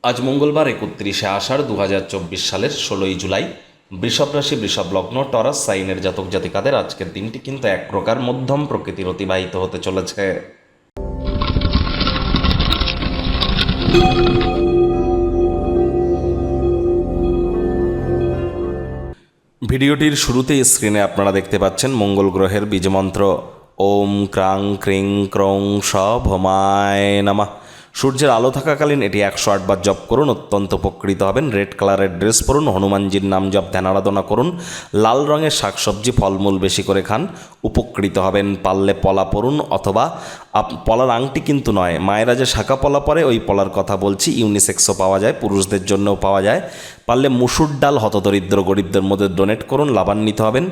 আজ মঙ্গলবার 31শে আষাঢ় 2024 সালের 16ই জুলাই। বৃষভ রাশি, বৃষভ লগ্ন, টরাস সাইনের জাতক জাতিকাদের আজকের দিনটি কিন্তু এক প্রকার মধ্যম প্রকৃতির অতিবাহিত হতে চলেছে। ভিডিওটির শুরুতেই স্ক্রিনে আপনারা দেখতে পাচ্ছেন মঙ্গল গ্রহের বীজমন্ত্র ওম ক্রাং ক্রিং ক্রং শ ভমায় নমঃ। সূর্যের আলো থাকাকালীন এটি 108 বার জপ করুন, অত্যন্ত উপকৃত হবেন। রেড কালারের ড্রেস পরুন, হনুমানজির নাম জপ ধ্যান আরাধনা করুন, লাল রঙের শাকসবজি ফলমূল বেশি করে খান, উপকৃত হবেন। পারলে পলা পরুন, অথবা পলার আংটি কিন্তু নয়, মায়েরা যে শাঁখা পলা পরে ওই পলার কথা বলছি, ইউনিসেক্সও পাওয়া যায়, পুরুষদের জন্যও পাওয়া যায়। পারলে মুসুর ডাল হতদরিদ্র গরিবদের মধ্যে ডোনেট করুন, লাভান্বিত হবেন।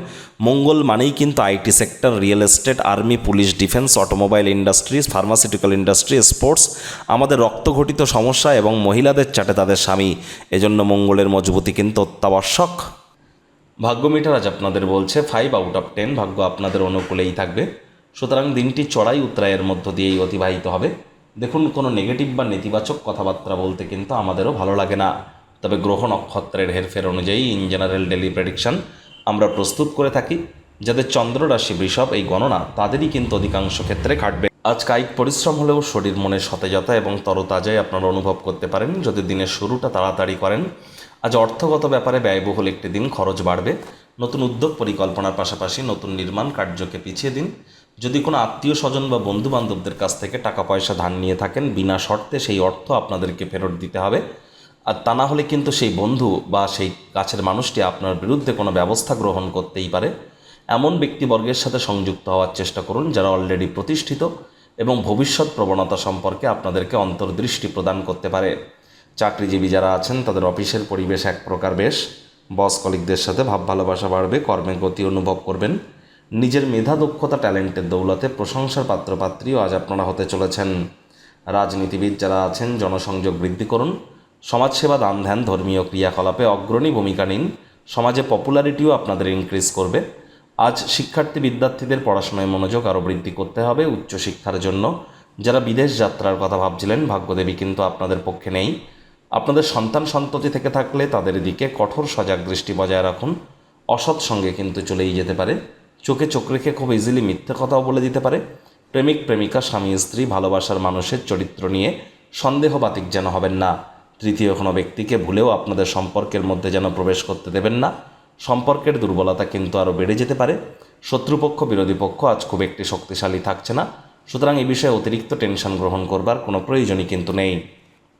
মঙ্গল মানেই কিন্তু IT sector, real estate, army, police, defence, automobile industries, pharmaceutical industry, sports, আমাদের রক্তঘটিত সমস্যা এবং মহিলাদের চাটে তাদের স্বামী, এজন্য মঙ্গলের মজবুতি কিন্তু অত্যাবশ্যক। ভাগ্য মিটার আজ আপনাদের বলছে 5/10, ভাগ্য আপনাদের অনুকূলেই থাকবে। সুতরাং দিনটি চড়াই উত্তরায়ের মধ্য দিয়েই অতিবাহিত হবে। দেখুন, কোনো নেগেটিভ বা নেতিবাচক কথাবার্তা বলতে কিন্তু আমাদেরও ভালো লাগে না, তবে গ্রহ নক্ষত্রের হেরফের অনুযায়ী ইন জেনারেল ডেলি প্রেডিকশন আমরা প্রস্তুত করে থাকি। যাদের চন্দ্র রাশি বৃষভ, এই গণনা তাদেরই কিন্তু অধিকাংশ ক্ষেত্রে খাটবে। আজ কায়িক পরিশ্রম হলেও শরীর মনে সতেজতা এবং তরতাজাই আপনারা অনুভব করতে পারেন যদি দিনের শুরুটা তাড়াতাড়ি করেন। আজ অর্থগত ব্যাপারে ব্যয়বহুল একটি দিন, খরচ বাড়বে। নতুন উদ্যোগ পরিকল্পনার পাশাপাশি নতুন নির্মাণ কার্যকে পিছিয়ে দিন। যদি কোনো আত্মীয় স্বজন বা বন্ধু বান্ধবদের কাছ থেকে টাকা পয়সা ধার নিয়ে থাকেন, বিনা শর্তে সেই অর্থ আপনাদেরকে ফেরত দিতে হবে। আর তা না হলে কিন্তু সেই বন্ধু বা সেই কাছের মানুষটি আপনার বিরুদ্ধে কোনো ব্যবস্থা গ্রহণ করতেই পারে। এমন ব্যক্তিবর্গের সাথে সংযুক্ত হওয়ার চেষ্টা করুন যারা অলরেডি প্রতিষ্ঠিত এবং ভবিষ্যৎ প্রবণতা সম্পর্কে আপনাদেরকে অন্তর্দৃষ্টি প্রদান করতে পারে। চাকরিজীবী যারা আছেন তাদের অফিসের পরিবেশ এক প্রকার বেশ, বস কলিগদের সাথে ভাব ভালোবাসা বাড়বে, কর্মের গতি অনুভব করবেন। নিজের মেধা দক্ষতা ট্যালেন্টের দৌলতে প্রশংসার পাত্রপাত্রীও আজ আপনারা হতে চলেছেন। রাজনীতিবিদ যারা আছেন জনসংযোগ বৃদ্ধি করুন, সমাজসেবা, দান ধ্যান, ধর্মীয় ক্রিয়াকলাপে অগ্রণী ভূমিকা নিন। সমাজে পপুলারিটিও আপনাদের ইনক্রিজ করবে। আজ শিক্ষার্থী বিদ্যার্থীদের পড়াশোনায় মনোযোগ আরও বৃদ্ধি করতে হবে। উচ্চশিক্ষার জন্য যারা বিদেশ যাত্রার কথা ভাবছিলেন, ভাগ্যদেবী কিন্তু আপনাদের পক্ষে নেই। আপনাদের সন্তান সন্ততি থেকে থাকলে তাদের দিকে কঠোর সজাগ দৃষ্টি বজায় রাখুন। অসৎ সঙ্গে কিন্তু চলেই যেতে পারে। চোখে চোখ রেখে খুব ইজিলি মিথ্যে কথাও বলে দিতে পারে। প্রেমিক প্রেমিকা, স্বামী স্ত্রী, ভালোবাসার মানুষের চরিত্র নিয়ে সন্দেহবাতিক যেন হবেন না। তৃতীয় কোনো ব্যক্তিকে ভুলেও আপনাদের সম্পর্কের মধ্যে যেন প্রবেশ করতে দেবেন না। সম্পর্কের দুর্বলতা কিন্তু আরও বেড়ে যেতে পারে। শত্রুপক্ষ, বিরোধী পক্ষ আজ খুব একটি শক্তিশালী থাকছে না। সুতরাং এই বিষয়ে অতিরিক্ত টেনশন গ্রহণ করবার কোনো প্রয়োজনই কিন্তু নেই।